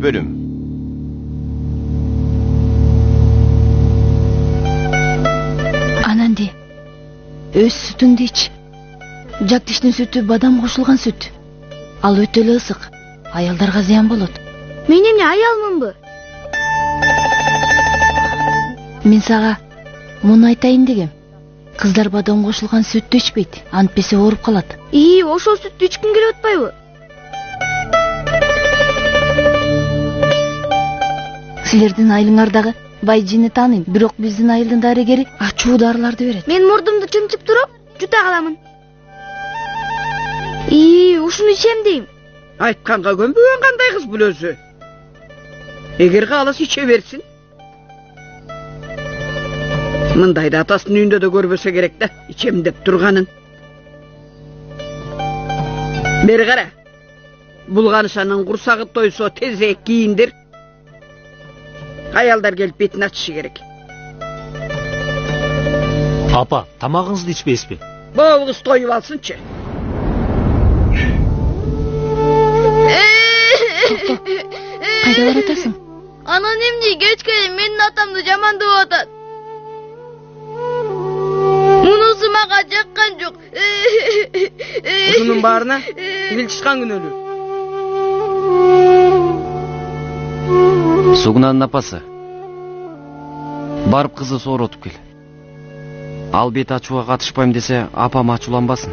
күбөлүм. Ананди, өз сүтүңдү ич. Жактиштин сүтү бадам кошулган сүт. Ал өтө эле ысык. Аялдарга зыян болот. Мен эмне аялмынбы? Мен сага муну айтайын дегем. Кыздар бадам кошулган сүттү ичпейт, антпесе ооруп калат. Ошол сүттү ичким келип атпайбы? Силердин айылыңардагы бай жини тааныйм, бирок биздин айылдын дарыгери ачуу дарыларды берет. Мен мурдумду чымчып туруп, жута каламын. Ушуну ичем дейм. Айтканга көнбөгөн кандай кыз бул өзү? Эгер кааласа иче берсин. Мындайды атасынын үйүндө да көрбөсө керек да, ичем деп турганын. Бери кара. Булганышанын курсагы тойсо тезирээк кийиндир. Аялдар келип бетин ачышы керек. Апа, тамагыңызды ичпейсизби? Бообуз тоюп алсынчы. Кайда баратасың? Анан эмне кечке менин атамды жамандап атат. Мунусу мага жаккан жок. Ушунун баарына Вилчишкан күнөөлүү. Сугнанын апасы. Барып кызы сооротуп кел. Ал бет ачууга катышпайм десе, апам ачууланбасын.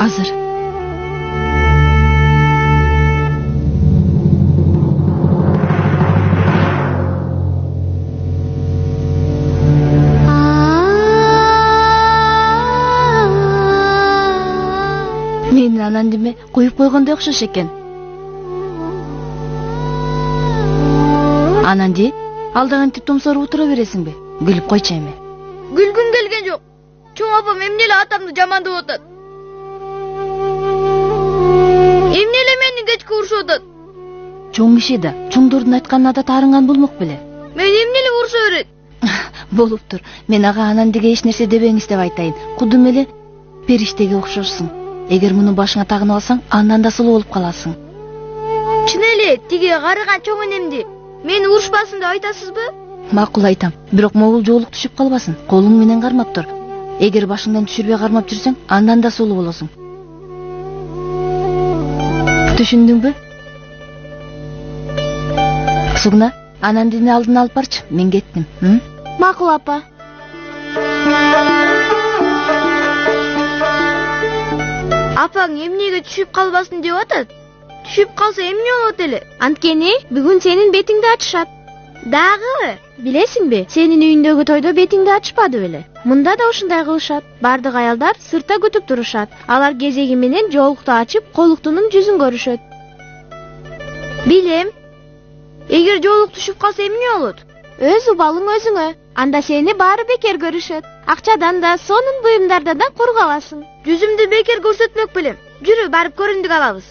Азыр. Менин анандиме коюп койгондой окшош экен. Ананди, алдагантип томсоруп отура бересиңби? Күлүп койчу эми. Күлгүм келген жок. Чоң апам эмне эле атамды жамандап атат. Эмне эле мени кечке урушуп атат. Чоң киши да, чоңдордун айтканына да таарынган болмок беле. Мен эмне эле уруша берет? Болуптур. Мен ага анандиге эч нерсе дебеңиз деп айтайын. Кудум эле периштеге окшошсуң. Эгер муну башыңа тагынып алсаң, андан да сулуу болуп каласың. Чын эле, тиги карыган чоң энемди мени урушпасын деп айтасызбы? Макул айтам. Бирок могул жоолук түшүп калбасын. Колуң менен кармап тур. Эгер башыңдан түшүрбөй кармап жүрсөң, андан да сулуу болосуң. Түшүндүңбү? Сугна, анандини алдын алып барчы. Мен кеттим. Макул апа. Апаң эмнеге түшүп калбасын деп атат? Түшүп калса эмне болот эле? Анткени бүгүн сенин бетиңди ачышат. Дагы, билесиңби, сенин үйүндөгү тойдо бетиңди ачышпады беле? Мында да ушундай кылышат. Бардык аялдар сыртта күтүп турушат. Алар кезеги менен жоолукту ачып, колуктунун жүзүн көрүшөт. Билем. Эгер жоолук түшүп калса эмне болот? Өз убалың өзүңө. Анда сени баары бекер көрүшөт. Акчадан да, сонун буюмдардан да кур каласың. Жүзүмдү бекер көрсөтмөк белем. Жүрү барып көрүндүк алабыз.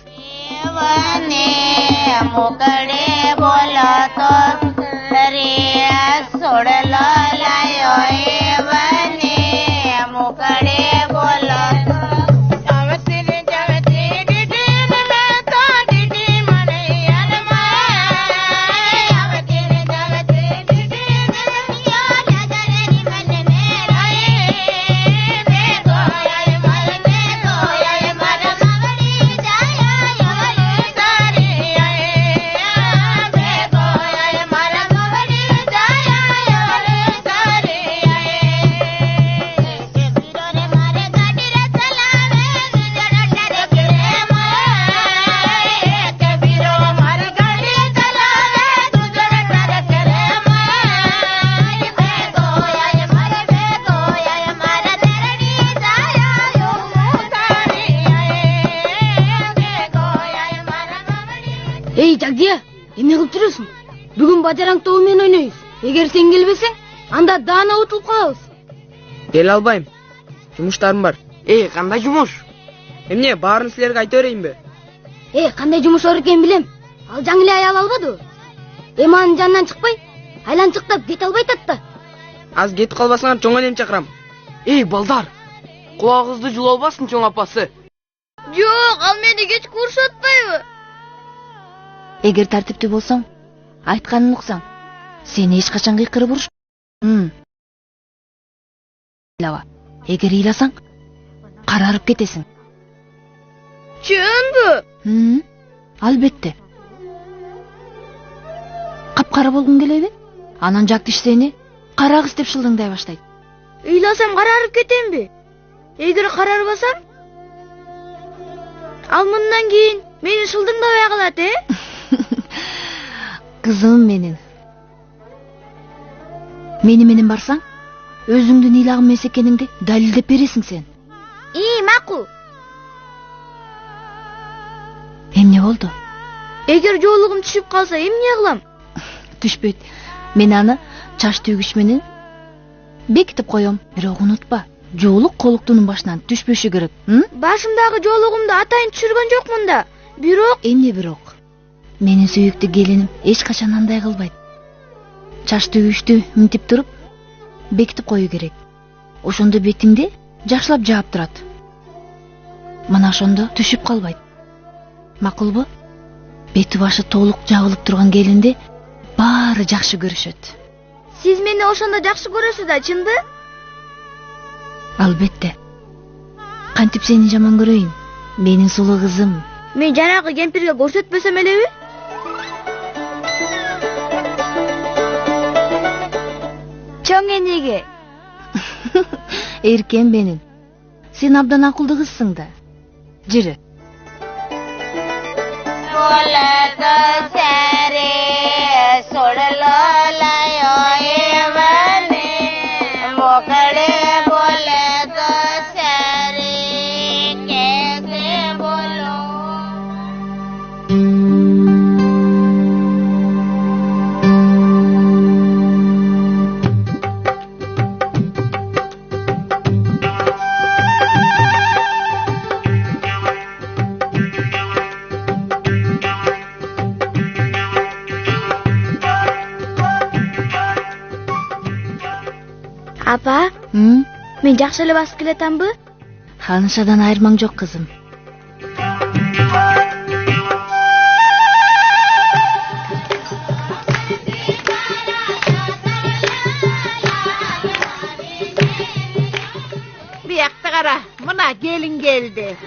Эй, Жагдия, эмне кылып жүрөсүң? Бүгүн бажараң тобу менен ойнойбуз. Эгер сен келбесең, анда даана утулуп калабыз. Келе албайм. Жумуштарым бар. Кандай жумуш? Эмне, баарын силерге айта берейинби? Кандай жумуш бар экенин билем. Ал жаңы эле аял албадыбы? Анын жанынан чыкпай, айланчыктап кете албай атат да. Аз кетип калбасаңар чоң энем чакырам. Балдар, кулагыңызды жулуп албасын чоң апасы. Жок, ал мени кечке урушуп атпайбы? эгер тартиптүү болсоң, айтканын уксаң, сени эч качан кыйкырып уруш. Эгер ыйласаң, карарып кетесиң. Чынбы? Албетте. Капкара болгуң келеби? Анан жактыш сени карагыс деп шылдыңдай баштайт. Ыйласам карарып кетемби? Эгер карарбасам, ал мындан кийин мени шылдыңдабай калат, Кызым менин. Мени менен барсаң, өзүңдүн ыйлаган эмес экениңди далилдеп бересиң сен. Макул. Эмне болду? Эгер жоолугум түшүп калса, эмне кылам? Түшпөйт. Мен аны чач төгүш менен бекитип коем. Бирок унутпа, жоолук колуктунун башынан түшпөшү керек. Башымдагы жоолугумду атайын түшүргөн жокмун да. Бирок Эмне бирок? Менин сүйүктүү келиним эч качан андай кылбайт. Чач төгүштү мынтип туруп бекитип коюу керек. Ошондо бетиңди жакшылап жаап турат. Мына ошондо түшүп калбайт. Макулбу? Бети башы толук жабылып турган келинди баары жакшы көрүшөт. сиз мени ошондо жакшы көрөсүз да, чынбы? Албетте. Кантип сени жаман көрөйүн? Менин сулуу кызым. Мен жанагы кемпирге көрсөтпөсөм элеби? Чоң энеге. Эркен менин. Сен абдан акылдуу кызсың да. Жүрү. Апа, мен жакшы эле басып келатамбы? Ханышадан айырмаң жок, кызым. Buyakta kara, mına gelin geldi.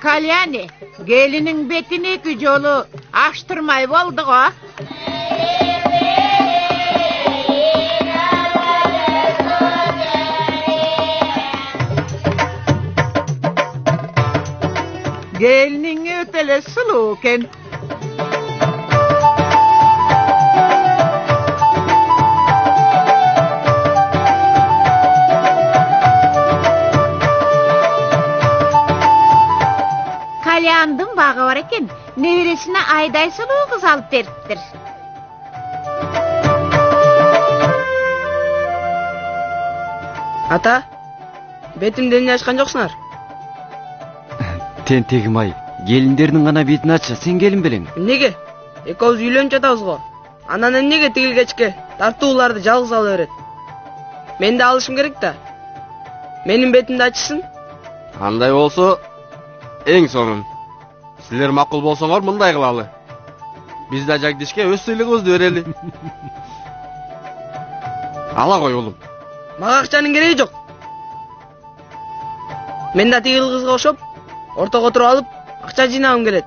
Kalyani, gelinin betini gücolu açtırmay oldu o. Gelinin ötele suluken. Kalyandım bağı var eken, neviresine ayday suluğu kız alıp derttir. Ата, бетимди эмне ачкан жоксуңар? Тентегим ай, келиндердин гана бетин ачса, сен келин белең. Эмнеге? Экөөбүз үйлөнүп жатабыз го. Анан эмнеге тигил кечке тартууларды жалгыз ала берет? Мен да алышым керек да. Менин бетимди ачсын. Андай болсо, эң сонун. Силер макул болсоңор мындай кылалы. Биз да Жагдишке өз сыйлыгыбызды берели. Ала кой улум. Мага акчанын кереги жок. Мен да тигил кызга окшоп, ортого туруп алып, акча жыйнагым келет.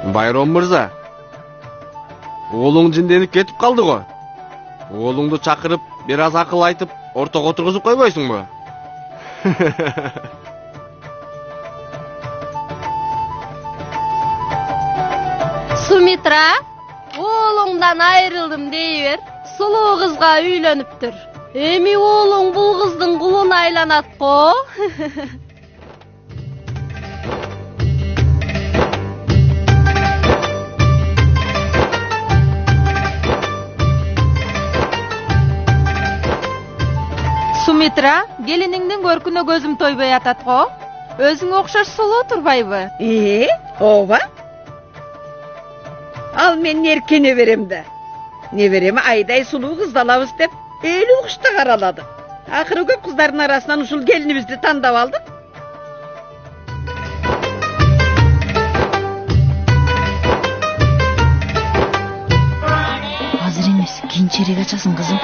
Байром мырза, уулуң жинденип кетип калды го. Уулуңду чакырып, бир аз акыл айтып, ортого отургузуп койбойсуңбу? Сумитра, oğlundan ayrıldım deyiver, sulu kızga üylönüptür. Emi oğlun bu kızdın kuluna aylanat ko. Sumitra, geliningden görküne gözüm toyboy atat ko. Özüň okşar sulu turbayby? Oba? Al men Erken'e verem de. небереме Айдай сулуу кызды алабыз деп элүү кышта каралады. Акыры көп кыздардын арасынан ушул келинибизди тандап алдык. Азыр эмес, кийинчерээк ачасың кызым.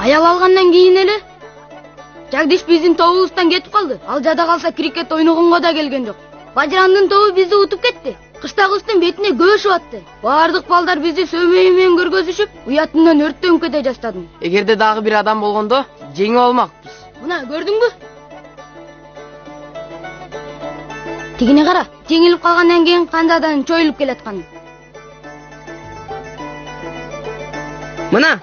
Аял алгандан кийин эле Жагдиш биздин тобубуздан кетип калды. Ал жада калса крикет ойногонго да келген жок. Бажырандын тобу бизди утуп кетти. Кыштагыбыздын бетине көшүп атты. Бардык балдар бизди сөмөй менен көргөзүшүп, уятынан өрттөнүп кете жаштадым. Эгерде дагы бир адам болгондо жеңип алмакпыз. Мына көрдүңбү? Тигине кара, жеңилип калгандан кийин кандайдан чоюлуп келатканын. Мына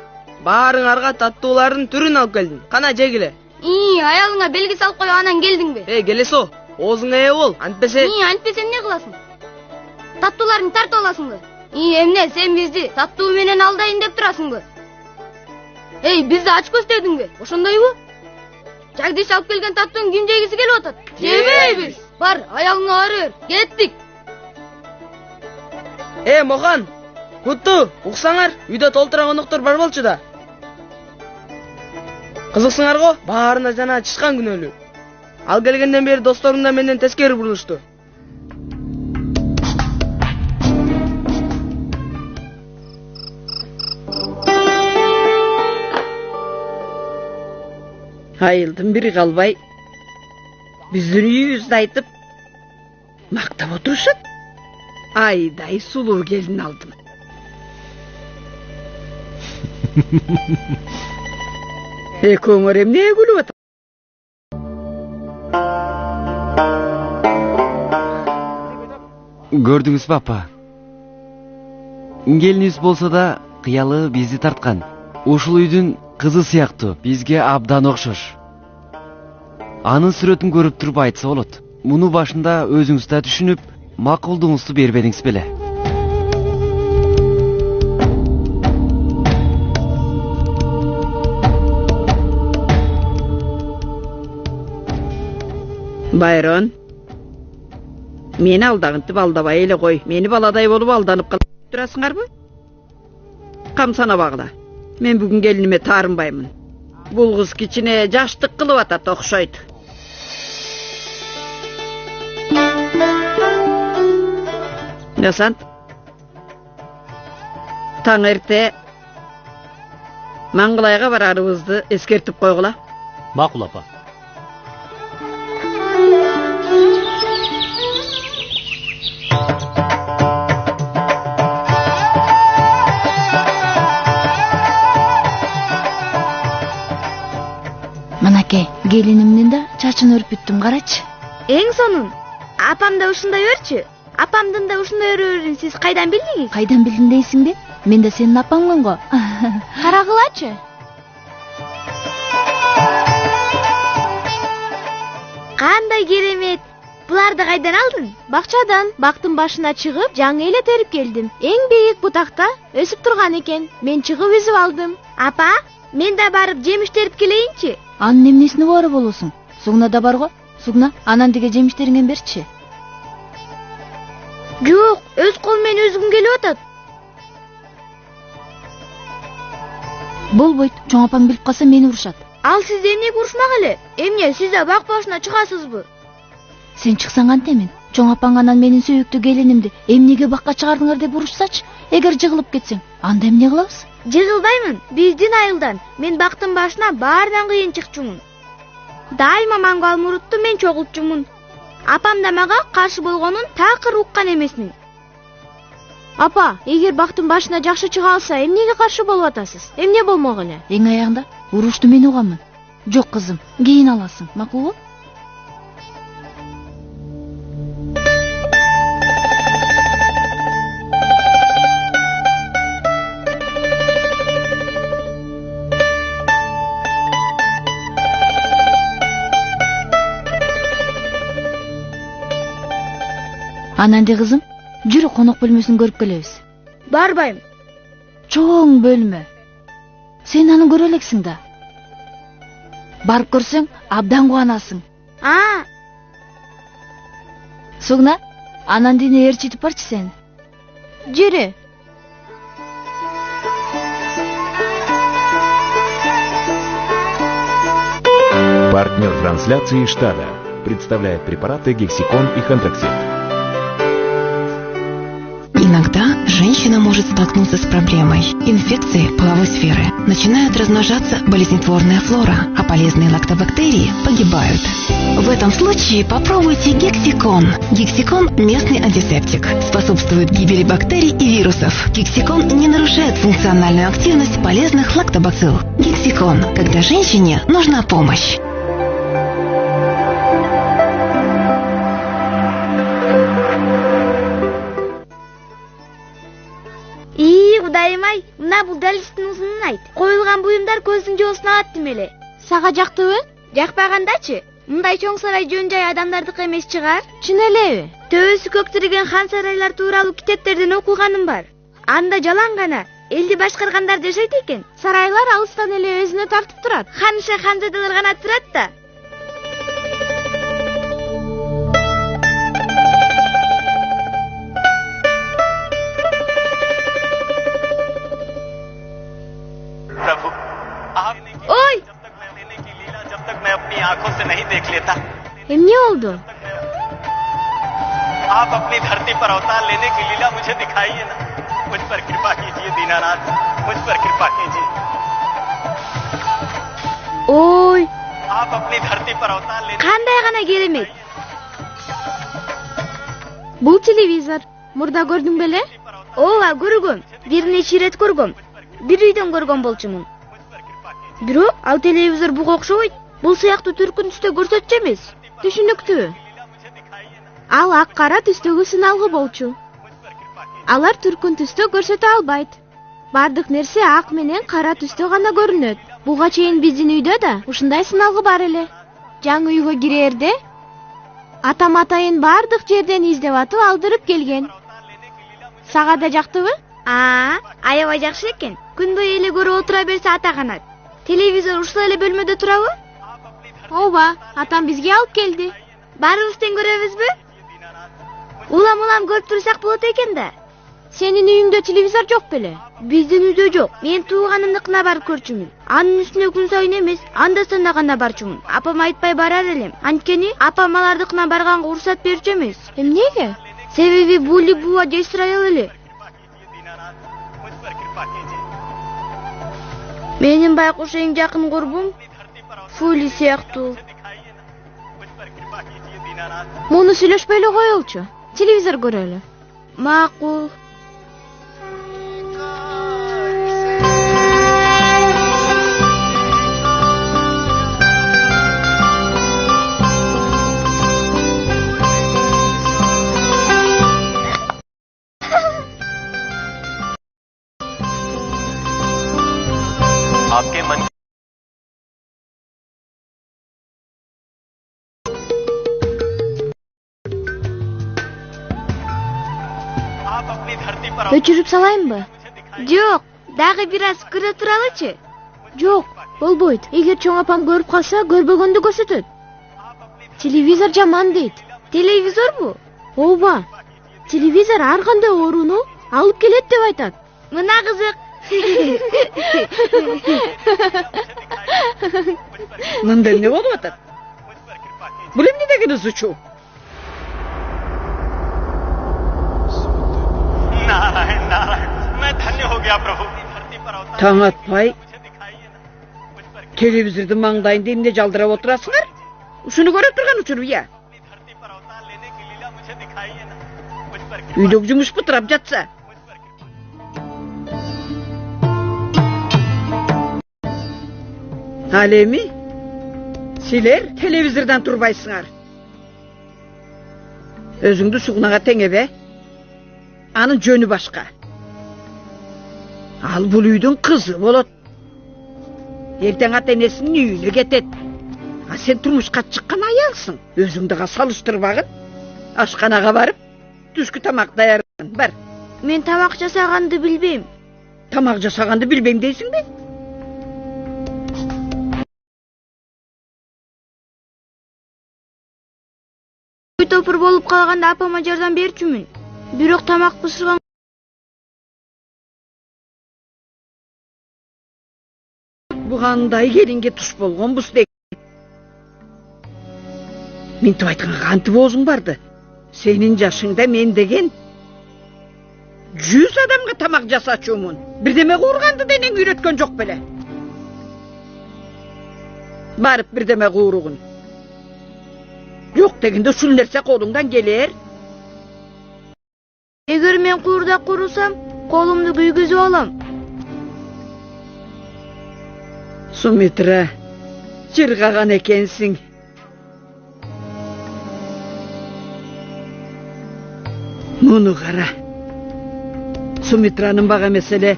баарыңарга таттуулардын түрүн алып келдим. Кана жегиле. Аялыңа белги салып коюп анан келдиңби? Келесо, оозуңа ээ бол. Антпесе Антпесе эмне кыласың? Таттууларын тартып аласыңбы? Эмне, сен бизди таттуу менен алдайын деп турасыңбы? Бизди ач көздөрдүңбү? Ошондойбу? Жагдиш алып келген таттууну ким жегиси келип атат? Жебейбиз. Бар, аялыңа бара бер. Кеттик. Мохан, Кутту, уксаңар, үйдө толтура коноктор бар болчу да. Кызыксыңарго, баарына жана чычкан күнөөлүү. Ал келгенден бери досторум да менден тескери бурулушту. Айылдын бири калбай биздин үйүбүздү айтып мактап отурушат. Айдай сулуу келин алдым. Экөөңөр эмне күлүп атат? Көрдүңүзбү апа? Келинибиз болсо да кыялы бизди тарткан. Ушул үйдүн кызы сыяктуу, бизге абдан окшош. Анын сүрөтүн көрүп туруп айтса болот. Муну башында өзүңүз да түшүнүп, макулдугуңузду бербедиңиз беле. Байрон, мени алдагынтып алдабай эле кой. Мени баладай болуп алданып калып турасыңарбы? Камсанабагыла. Мен бүгүн келиниме таарынбаймын. Бул кыз кичине жаштык кылып атат окшойт. Жасант. Таң эрте Маңгылайга барарыбызды эскертип койгула. Макул апа. Мынакей, келинимдин да чачын өрүп бүттүм, карачы. Эң сонун. Апам да ушундай өрчү. Апамдын да ушундай өрөрүн сиз кайдан билдиңиз? Кайдан билдиң дейсиңби? Мен да сенин апаңмын го. Карагылачы. Кандай керемет. Буларды кайдан алдың? Бакчадан, бактын башына чыгып, жаңы эле терип келдим. Эң бийик бутакта өсүп турган экен. Мен чыгып үзүп алдым. Апа, мен да барып жемиш терип келейинчи. Анын эмнесине бары болосуң? Сугна да бар го. Сугна, анан деге жемиштериңен берчи. Жок, өз колум менен өзүм келип атат. Болбойт, чоң апаң билип калса мени урушат. Ал сизди эмнеге урушмак эле? Эмне, сиз да бак башына чыгасызбы? Сен чыксаң кантемин? Чоң апаң анан менин сүйүктүү келинимди эмнеге бакка чыгардыңар деп урушсачы? Эгер жыгылып кетсең, анда эмне кылабыз? Жыгылбаймын. Биздин айылдан мен бактын башына баарынан кыйын чыкчумун. Дайыма мангал мурутту мен чогултчумун. Апам да мага каршы болгонун такыр уккан эмесмин. Апа, эгер бактын башына жакшы чыга алса, эмнеге каршы болуп атасыз? Эмне болмок эле? Эң аягында урушту мен угамын. Жок кызым, кийин аласың, макулбу? Ананди кызым, жүрү конок бөлмөсүн көрүп келебиз. Барбайм. Чоң бөлмө. Сен аны көрө элексиң да. Барып көрсөң, абдан кубанасың. Сугна, Анандини ээрчитип барчы сени. Жүрү. Партнер трансляции штата представляет препараты Гексикон и Хандроксид. Иногда женщина может столкнуться с проблемой. Инфекции половой сферы. Начинает размножаться болезнетворная флора, а полезные лактобактерии погибают. В этом случае попробуйте Гексикон. Гексикон – местный антисептик. Способствует гибели бактерий и вирусов. Гексикон не нарушает функциональную активность полезных лактобацилл. Гексикон, когда женщине нужна помощь. Кудайым-ай, мына бул далистин узунун айт. Коюлган буюмдар көздүн жоосун алат дем эле. Сага жактыбы? Жакпагандачы? Мындай чоң сарай жөн жай адамдардыкы эмес чыгар? Чын элеби? Төбөсү көктөргөн хан сарайлар тууралуу китептерден окуганым бар. Анда жалаң гана элди башкаргандар жашайт экен. Сарайлар алыстан эле өзүнө тартып турат. Ханыша ханзадалар гана турат да. Ой! जब तक मैं अपनी आंखों से नहीं देख लेता, Эмне болду? आप अपनी धरती पर अवतार लेने की लीला मुझे दिखाइए ना। मुझ पर कृपा कीजिए दीनानाथ, मुझ पर कृपा कीजिए। Ой! आप अपनी धरती पर अवतार लेने Кандай гана керемет. Бул телевизор. Мурда көрдүң беле? Ооба, көргөм. Бир нече ирет көргөм. Бир үйдөн көргөн болчумун. Бирок ал телевизор буга окшобойт. Бул сыяктуу түркүн түстө көрсөтчү эмес. Түшүнүктүү. Ал ак кара түстөгү сыналгы болчу. Алар түркүн түстө көрсөтө албайт. Бардык нерсе ак менен кара түстө гана көрүнөт. Буга чейин биздин үйдө да ушундай сыналгы бар эле. Жаңы үйгө кирээрде атам атайын бардык жерден издеп атып алдырып келген. Сага да жактыбы? Аябай жакшы экен. Күн бою эле көрүп отура берсе ата канат. Телевизор ушул эле бөлмөдө турабы? Ооба, атам бизге алып келди. Баарыбыз тең көрөбүзбү? Улам көрүп турсак болот экен да. Сенин үйүңдө телевизор жок беле? Биздин үйдө жок. Мен тууганымдыкына барып көрчүмүн. Анын үстүнө күн сайын эмес, анда-санда гана барчумун. Апам айтпай барар элем. Анткени апам алардыкына барганга уруксат берчү эмес. Эмнеге? Себеби Були буба жесир аял эле. Менин байкуш эң жакын курбум Фули сыяктуу. Муну сүйлөшпөй эле коелучу. Телевизор көрөлү. Макул. आपके मन आप अपनी धरती पर Өчүрүп салайынбы? Жок, дагы бир аз көрө туралычы. Жок, болбойт. Эгер чоң апам көрүп калса, көрбөгөндү көрсөтөт. Телевизор жаман дейт. Телевизорбу? Ооба. Телевизор ар кандай ооруну алып келет деп айтат. Мына кызык. Мында эмне болуп атат? Бул эмне деген сучу? नारायण नारायण मैं धन्य हो गया प्रभु धरती पर अवतार Таң атпай, телевизордун маңдайында эмне жалдырап отурасыңар? Ушуну көрүп турган учур бия. Үйдөгү жумуш бытырап жатса, Ал эми силер телевизордон турбайсыңар. Өзүңдү сугунага теңебе. Анын жөнү башка. Ал бул үйдүн кызы болот. Эртең ата энесинин үйүнө кетет. А сен турмушка чыккан аялсың. Өзүңдү салыштырбагын. Ашканага барып, түшкү тамак даярдан бар. Мен тамак жасаганды билбейм. Тамак жасаганды билбейм дейсиң бе? Үй топур болуп калганда апама жардам берчүмүн. Бирок тамак бышырган Бугандай келинге туш болгонбуз дег. Минтип айтканга кантип оозуң барды? Сенин жашыңда мен деген 100 адамга тамак жасачумун. Бирдеме куурганды денең үйрөткөн жок беле? Барып бирдеме кууругун. Жок дегенде ушул нерсе колуңдан келер. Эгер мен куурдак курусам, колумду күйгүзүп алам. Сумитра, чыргаган экенсиң. Муну кара. Сумитранын бага меселе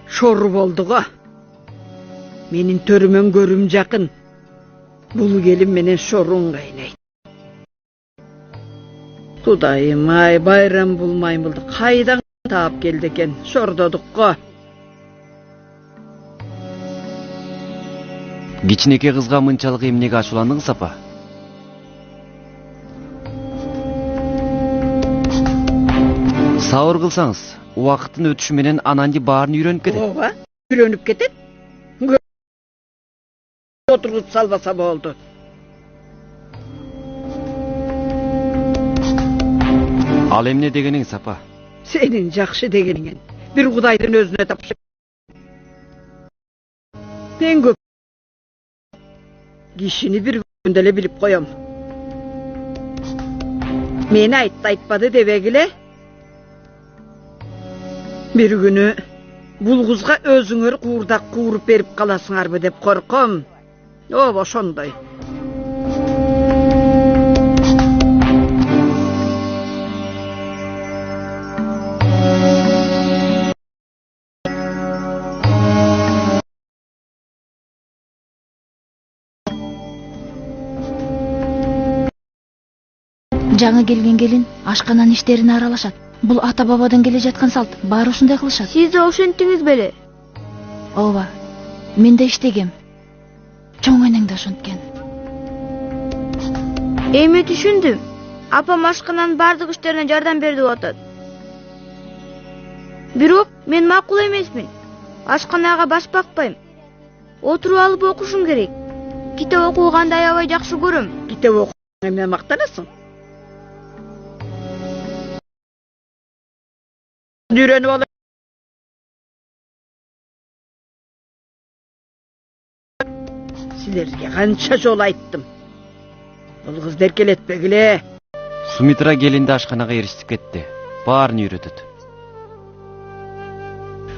шору болду го. Менин төрүмөн көрүм жакын. Бул келин менен шоруң кайнайт. Кудайым ай, байрам булмаймылды кайдан таап келди экен? Шордодук го. Кичинекей кызга мынчалык эмнеге ачууландыңыз, апа? Сабыр кылсаңыз, убакыттын өтүшү менен Ананди баарын үйрөнүп кетет. Ооба, үйрөнүп кетет. Отургуп салбаса болду. Ал эмне дегениңиз, апа? Сенин жакшы дегениңен бир Кудайдын өзүнө тапшыр. Мен көп кишини бир күндө эле билип коем. Мени айтты айтпады дебегиле. Бир күнү бул кызга өзүңөр куурдак кууруп берип каласыңарбы деп корком. Ооба ошондой. Жаңы келген келин ашкананын иштерине аралашат. Бул ата бабадан келе жаткан салт. Баары ушундай кылышат. Сиз да ошентиңиз беле? Ооба. Мен да иштегем. Чоң энең да ошенткен. Эми түшүндүм. Апам ашкананын бардык иштерине жардам берди атат. Бирок мен макул эмесмин. Ашканага баш бакпайм. Отуруп алып окушум керек. Китеп окуганды аябай жакшы көрөм. Китеп окуганга эмне мактанасың? Үйрөнүп алып. Силерге канча жол айттым. Бул кыз деркелетпегиле. Сумитра келинди ашканага эриштип кетти. Баарын үйрөтөт.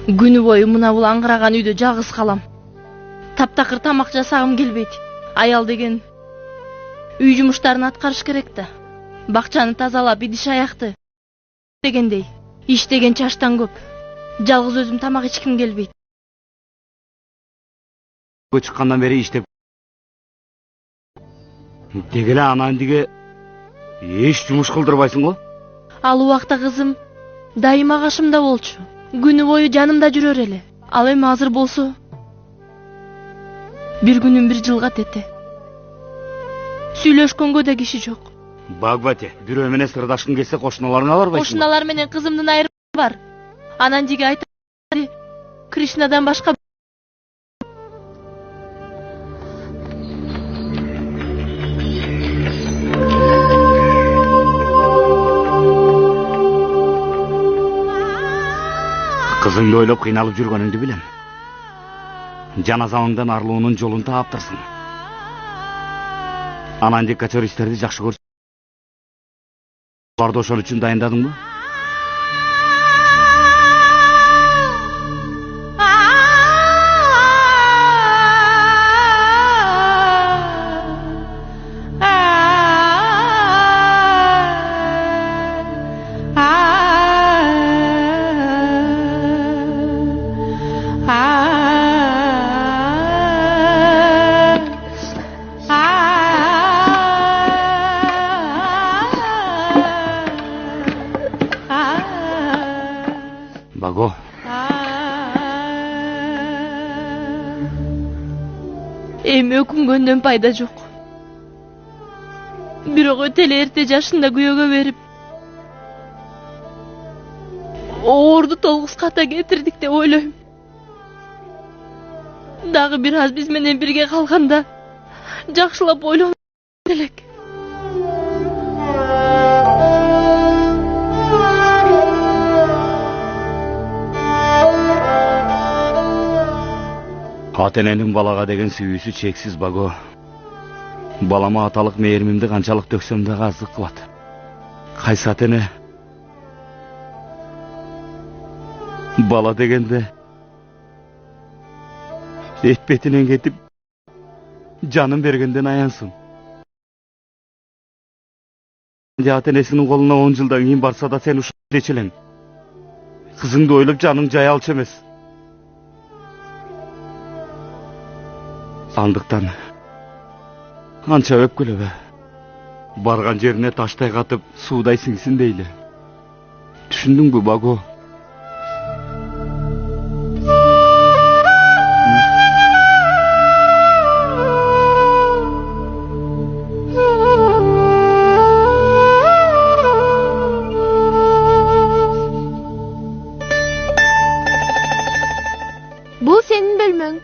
Күнү бою мына бул аңгыраган үйдө жалгыз калам. Таптакыр тамак жасагым келбейт. Аял деген үй жумуштарын аткарыш керек да. Бакчаны тазалап, идиш аякты дегендей. Иштеген чаштан көп. Жалгыз өзүм тамак ичким келбейт. Чыккандан бери иштеп. Дегеле Анандиге эч жумуш кылдырбайсың го? Ал убакта кызым дайыма кашымда болчу. Күнү бою жанымда жүрөр эле. Ал эми азыр болсо бир күнүн бир жылга тете. Сүйлөшкөнгө да киши жок. Багбате, бирөө менен сырдашкың келсе кошуналарыңа барбайсың? Кошуналар менен кызымдын айырмасы бар. Анандиге айтып Кришнадан башка Кызыңды ойлоп кыйналып жүргөнүңдү билем. Жаназаңдан арылуунун жолун таптырсың. Ананди качористерди жакшы көрсүң. Аларды ошон үчүн дайындадыңбы? эми өкүнгөндөн пайда жок. Бирок өтө эле эрте жашында күйөөгө берип, оорду толгуз ката кетирдик деп ойлойм. Дагы бир аз биз менен бирге калганда жакшылап ойлонуп элек. Ата эненин балага деген сүйүүсү чексиз Баго. Балама аталык мээримимди канчалык төксөм дагы аздык кылат. Кайсы ата эне бала дегенде эт бетинен кетип жанын бергенден аянсын. Ата энесинин колуна 10 жылдан кийин барса да сен ушул дечи элең. Кызыңды ойлоп жаның жай алчу эмес. Андыктан анча өпкөлөбө. Барган жерине таштай катып суудай сиңсин дейли. Түшүндүңбү, Баго? Бул сенин бөлмөң.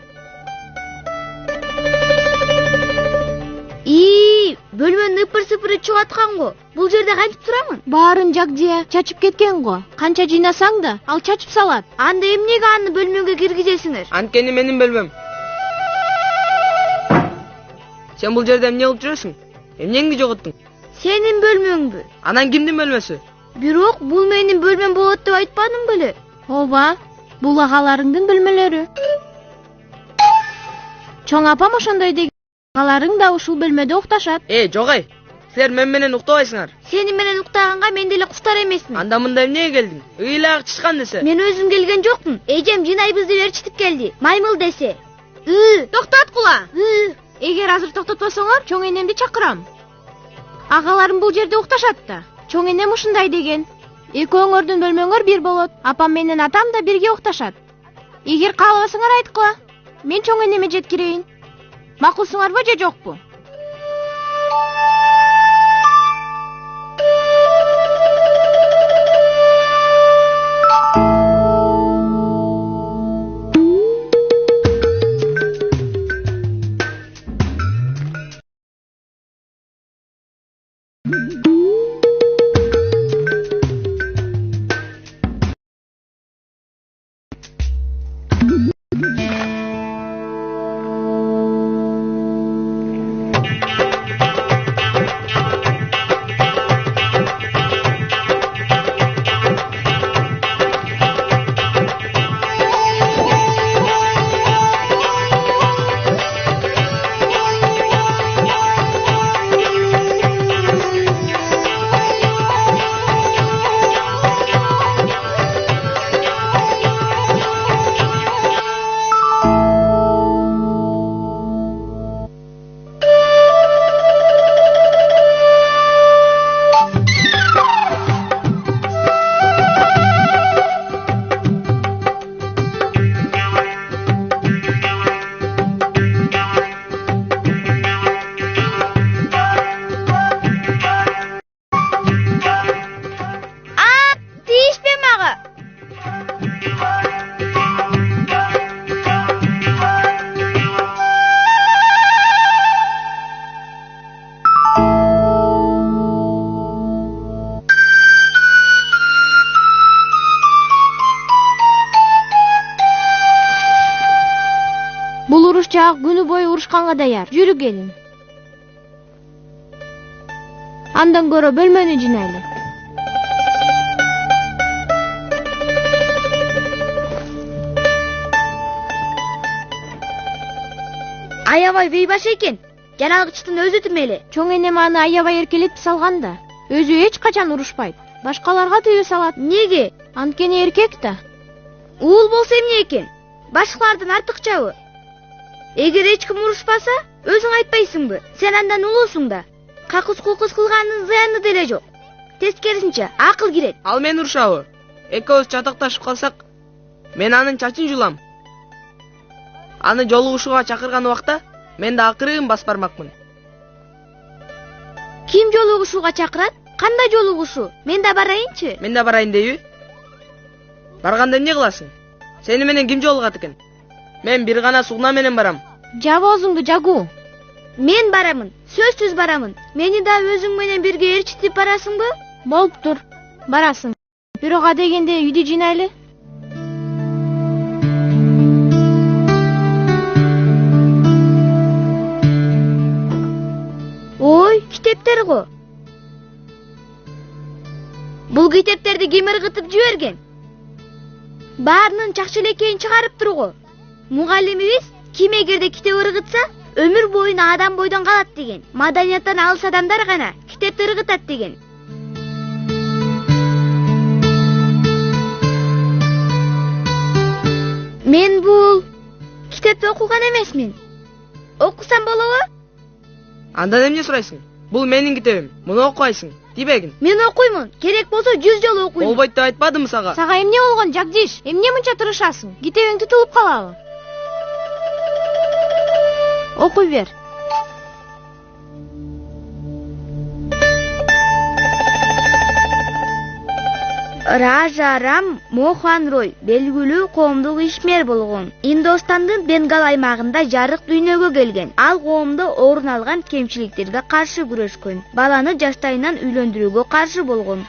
Бөлмөнүн ыпыр-сыпыры чыгып аткан го. Бул жерде кантип турамын? Баарын Жагдия чачып кеткен го. Канча жыйнасаң да ал чачып салат. Анда эмнеге аны бөлмөгө киргизесиңер? Анткени менин бөлмөм. Сен бул жерде эмне кылып жүрөсүң? Эмнеңди жоготтуң? Сенин бөлмөңбү? Анан кимдин бөлмөсү? Бирок бул менин бөлмөм болот деп айтпадым беле? Ооба, бул агаларыңдын бөлмөлөрү. Чоң апам ошондой деген. Агаларың да ушул бөлмөдө укташат. Жогай. Силер мен менен уктабайсыңар. Сени менен уктаганга мен деле куштар эмесмин. Анда мында эмнеге келдиң? Ыйлак чычкан десе. Мен өзүм келген жокмун. Эжем жынайбыз деп ээрчитип келди. Маймыл десе. Токтоткула. Эгер азыр токтотпосоңор, чоң энемди чакырам. Агаларым бул жерде укташат да. Чоң энем ушундай деген. Экөөңөрдүн бөлмөңөр бир болот. Апам менен атам да бирге укташат. Эгер каалабасаңар айткыла. Мен чоң энеме жеткирейин. Макулсуңарбы же жокпу? Жак күнү бою урушканга даяр. Жүрү келин. Андан көрө бөлмөнү жыйнайлы. Аябай бейбаш экен. Жаналгычтын өзү тим эле. Чоң энем аны аябай эркелетип салган да. Өзү эч качан урушпайт. Башкаларга тыюу салат. Неге? Анткени эркек да. Уул болсо эмне экен? Башкалардан артыкчабы? Эгер эч ким урушпаса, өзүң айтпайсыңбы? Сен андан улуусуң да. Какыс-кукус кылганын зыяны деле жок. Тескерисинче, акыл кирет. Ал мен урушабы? Экөөбүз чатакташып калсак, мен анын чачын жулам. Аны жолугушууга чакырган убакта мен да акырын басып бармакмын. Ким жолугушууга чакырат? Кандай жолугушуу? Мен да барайынчы. Мен да барайын дейби? Барганда эмне кыласың? Сени менен ким жолугат экен? Мен бир гана сугна менен барам. Жаба оозуңду Жагу. Мен барамын, сөзсүз барамын. Мени да өзүң менен бирге ээрчитип барасыңбы? Болуптур. Барасың. Бирок адегенде үйдү жыйнайлы. Ой, китептер го. Бул китептерди ким ыргытып жиберген? Баарынын жакшы элекейин чыгарып турго. Мугалимибиз ким эгерде китеп ыргытса, өмүр боюна адам бойдон калат деген. Маданияттан алыс адамдар гана китепти ыргытат деген. Мен бул китепти окуган эмесмин. Окусам болобу? Андан эмне сурайсың? Бул менин китебим. Муну окуйсың. Дибегин. Мен окуймун. Керек болсо 100 жолу окуймун. Болбойт деп айтпадымбы сага? Сага эмне болгон, Жагдиш? Эмне мынча тырышасың? Китебиң тутулуп калабы? Окуй бер. Ража Рам Мохан Рой белгилүү коомдук ишмер болгон. Индостандын Бенгал аймагында жарык дүйнөгө келген. Ал коомдо орун алган кемчиликтерге каршы күрөшкөн. Баланы жаштайынан үйлөндүрүүгө каршы болгон.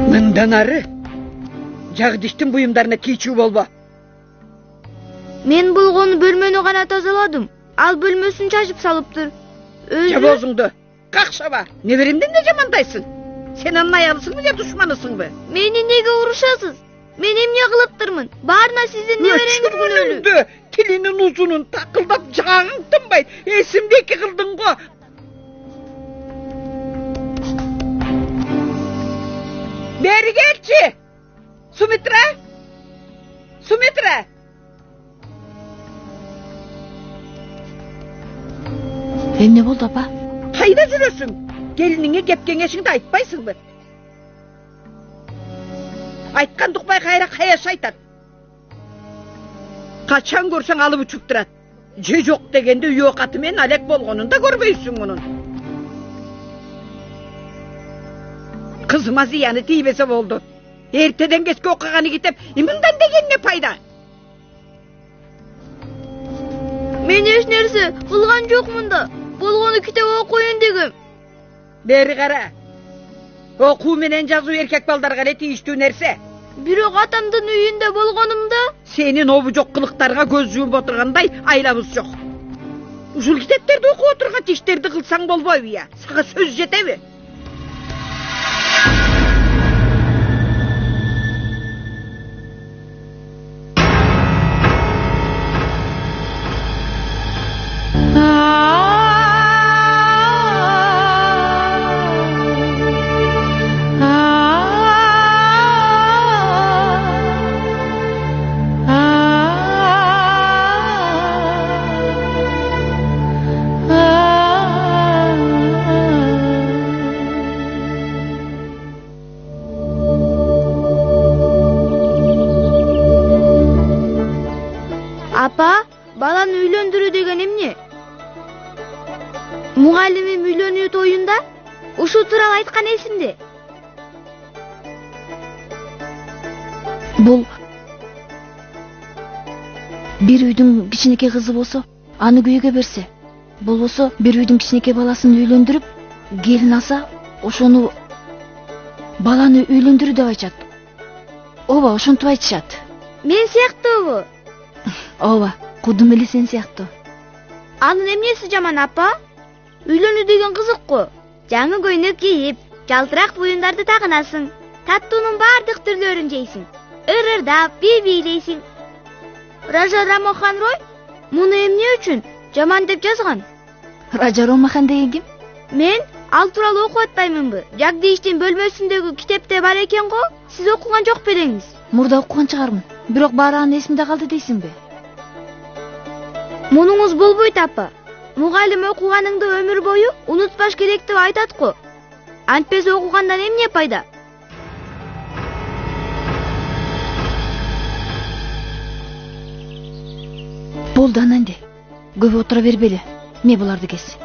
Мындан ары Жагдиштин буюмдарына тийчүү болбо. Мен болгону бөлмөнү гана тазаладым. Ал бөлмөсүн чачып салыптыр. Жаба оозуңду. Какшаба. Неберемден не жамандайсың? Сен анын аялысыңбы же душманысыңбы? Мени неге урушасыз? Мен эмне кылыптырмын? Баарына сиздин небереңиз күнөөлүү. Тилинин узунун такылдап жагың тынбайт. Эсимди эки кылдың го. Бери келчи. Сумитра. Сумитра. Эмне болду, апа? Кайда жүрөсүң? Келиниңе кеп кеңешиңди айтпайсыңбы? Айткан тукпай кайра каяш айтат. Качан көрсөң алып учуп турат. Же жок дегенде үй окаты менен алек болгонун да көрбөйсүң мунун. Кызыма зыяны тийбесе болду. Эртеден кечке окуганы китеп, мындан деген не пайда? Мен эч нерсе кылган жокмун да. Болгону китеп окуйун дегем. Бери кара. Окуу менен жазуу эркек балдарга эле тийиштүү нерсе. Бирок атамдын үйүндө болгонумда сенин обу жок кылыктарга көз жумуп отургандай айлабыз жок. Ушул китептерди окуп отурган иштерди кылсаң болбойбу я? Сага сөз жетеби? Апа, баланы үйлөндүрүү деген эмне? Мугалимим үйлөнүү тоюнда ушул тууралуу айткан эсимде. Бул бир үйдүн кичинекей кызы болсо, аны күйөөгө берсе, болбосо бир үйдүн кичинекей баласын үйлөндүрүп, келин алса, ошону баланы үйлөндүрүү деп айтышат. Ооба, ошентип айтышат. Мен сыяктуубу? Ооба, кудум эле сен сыяктуу. Анын эмнеси жаман, апа? Үйлөнүү деген кызык го. Жаңы көйнөк кийип, жалтырак буюмдарды тагынасың. Таттуунун бардык түрлөрүн жейсиң. Ырырдап, бийлейсиң. Ража Рамохан Рой муну эмне үчүн жаман деп жазган? Ража Рамохан деген ким? Мен ал тууралуу окуп атпаймынбы? Жагдиштин бөлмөсүндөгү китепте бар экен го. Сиз окуган жок белеңиз. Мурда окуган чыгармын. Бирок баары анын эсимде калды дейсиңби? Мунуңуз болбойт, апа. Мугалим окуганыңды өмүр бою унутпаш керек деп айтат го. Антпесе окугандан эмне пайда? Болду анан де. Көп отура бербели. Ме буларды кес.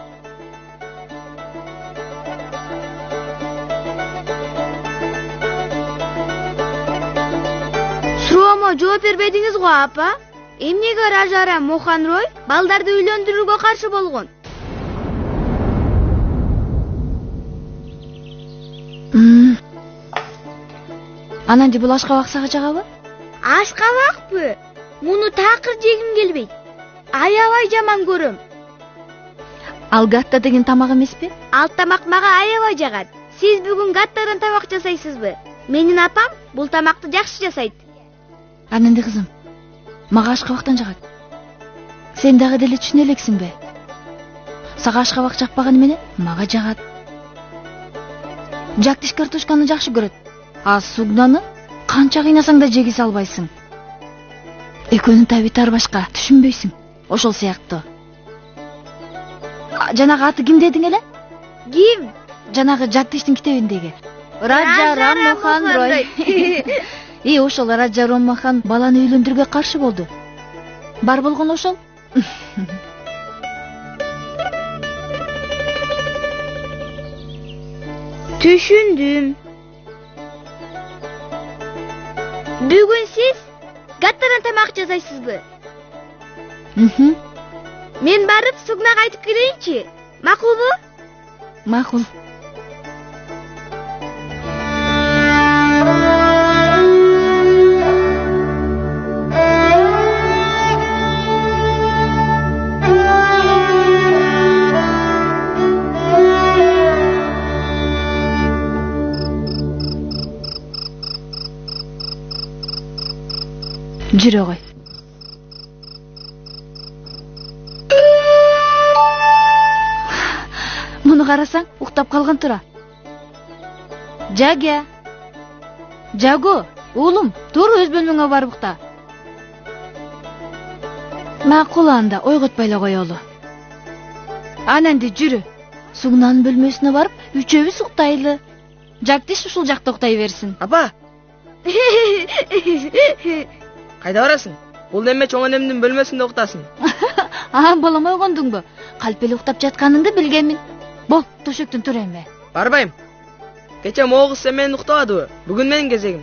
Суроомо жооп бербедиңиз го, апа. Эмнеге Ражара Моханрой балдарды үйлөндүрүүгө каршы болгон? Анан де бул ашкабак сага жагабы? Ашкабакпы? Муну такыр жегим келбейт. Аябай жаман көрөм. Ал гатта деген тамак эмеспи? Ал тамак мага аябай жагат. Сиз бүгүн гаттадан тамак жасайсызбы? Менин апам бул тамакты жакшы жасайт. Анан де кызым, мага ашкабактан жагат. Сен дагы деле түшүнө элексиңби? Сага ашкабак жакпаганы менен мага жагат. Жактиш картошканы жакшы көрөт. А сугнаны канча кыйнасаң да жегисе албайсың. Экөөнүн табити ар башка, түшүнбөйсүң. Ошол сыяктуу. Жанагы аты ким дедиң эле? Ким? Жанагы Жактиштин китебиндеги. Раджа Раммохан Рой. Ошол Раджа Раммохан баланы үйлөндүрүүгө каршы болду. Бар болгон ошол. Түшүндүм. Бүгүн сиз гаттадан тамак жасайсызбы? Мен барып Сугнага айтып келейинчи. Макулбу? Макул. Жүрө кой. Муну карасаң, уктап калган тура. Жагя. Жаго, уулум, тур өз бөлмөңө барып укта. Макул анда, ойготпой эле коелу. Анан де жүрү. Сугнанын бөлмөсүнө барып, үчөөбүз уктайлы. Жактиш ушул жакта уктай берсин. Апа. Кайда барасың? Бул неме чоң энемдин бөлмөсүндө уктасың. Балам ойгондуңбу? Калп эле уктап жатканыңды билгенмин. Бол, төшөктөн тур эми. Барбайм. Кече могуз сен мени уктабадыбы? Бүгүн менин кезегим.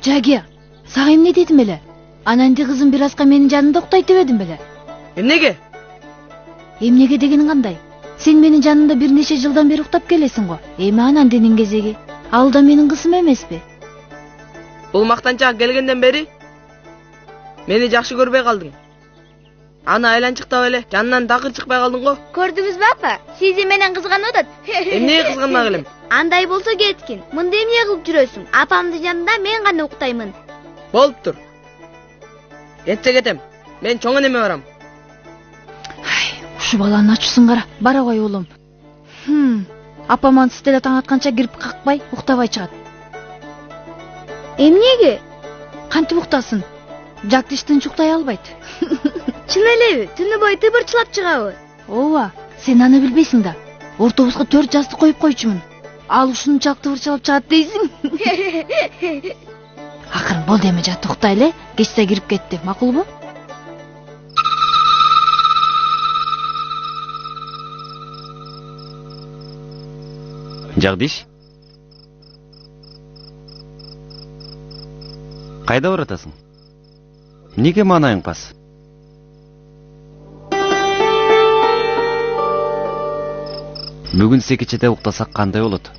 Жагия, сага эмне дедим эле? Анан де кызым бир азга менин жанымда уктайт дебедим беле? Эмнеге? Эмнеге дегениң кандай? Сен менин жанымда бир нече жылдан бери уктап келесиң го. Эми анан денин кезеги. Ал да менин кызым эмеспи? Бул мактанчак келгенден бери мени жакшы көрбөй калдың. Аны айланчыктап эле жанынан такыр чыкпай калдың го. Көрдүңүзбү апа? Сизи менен кызганып атат. Эмнеге кызганмак элем? Андай болсо кеткин. Мында эмне кылып жүрөсүң? Апамдын жанында мен гана уктаймын. Болуптур. Кетсе кетем. Мен чоң энеме барам. Ушу баланын ачуусун кара. Бара кой уулум. Апам ансыз деле таң атканча кирип какпай, уктабай чыгат. Эмнеге? Кантип уктасын? Жактиш тынч уктай албайт. Чын элеби? Түнү бою тыбырчылап чыгабы? Ооба, сен аны билбейсиң да. Ортобузга 4 жастык коюп койчумун. Ал ушунчалык тыбырчылап чыгат дейсиң. Акырын болду эми жат уктайлы, кечсе кирип кетти. Макулбу? Жагдиш? Кайда баратасың? Неге манайың пас? Бүгүн секечеде уктасак кандай болот?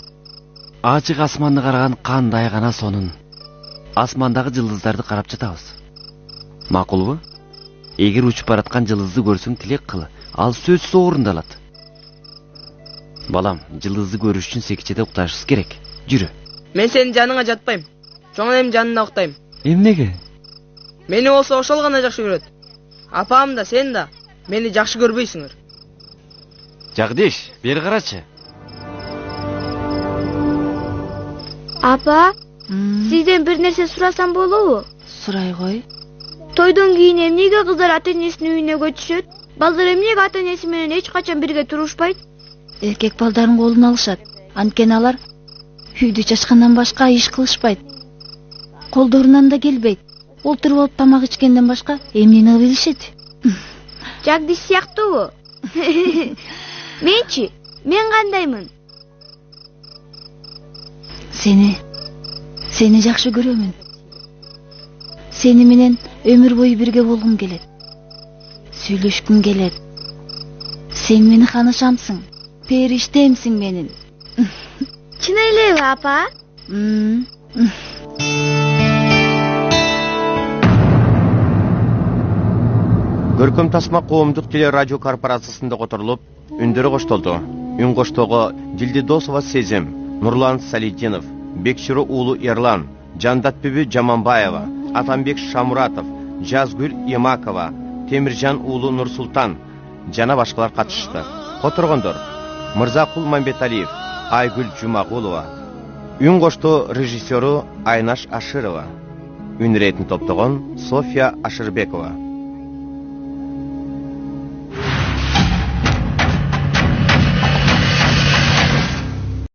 Ачык асманды караган кандай гана сонун. Асмандагы жылдыздарды карап жатабыз. Макулбу? Эгер учуп бараткан жылдызды көрсөң тилек кыл, ал сөзсүз орундалат. Балам, жылдызды көрүш үчүн секечеде укташыбыз керек. Жүрү. Мен сенин жаныңа жатпайм. Чоң энем жанында уктайм. Эмнеге? Мени болсо ошол гана жакшы көрөт. Апам да сен да мени жакшы көрбөйсүңөр. Жагдиш, бери карачы. Апа, сизден бир нерсе сурасам болобу? Сурай кой. Тойдон кийин эмнеге кыздар ата-энесинин үйүнө көчүшөт? Балдар эмнеге ата-энеси менен эч качан бирге турушпайт? Эркек балдарын колуна алышат. Анткени алар үйдү чачкандан башка иш кылышпайт. Колдорунан да келбейт. Олтуруп алып тамак ичкенден башка эмнени билишет? Жагдиш сыяктуубу? Менчи, мен кандаймын? Сени жакшы көрөмүн. Сени менен өмүр бою бирге болгум келет. Сүйлөшкүм келет. Сен мени хаанышамсың. Периштемсиң менин. Чын элеби, апа? Көркөм тасма коомдук телерадио корпорациясында которулуп, үндөрү коштолду. Үн коштоого Дилдидосова Сезим, Нурлан Салидинов, Бекширу уулу Ерлан, Жандатбүбү Жаманбаева, Атамбек Шамуратов, Жазгүл Имакова, Темиржан уулу Нурсултан жана башкалар катышты. Которгондор: Мырзакул Мамбеталиев, Айгүл Жумагулова. Үн коштоо режиссеру Айнаш Аширова. Үн иретин топтогон София Ашырбекова.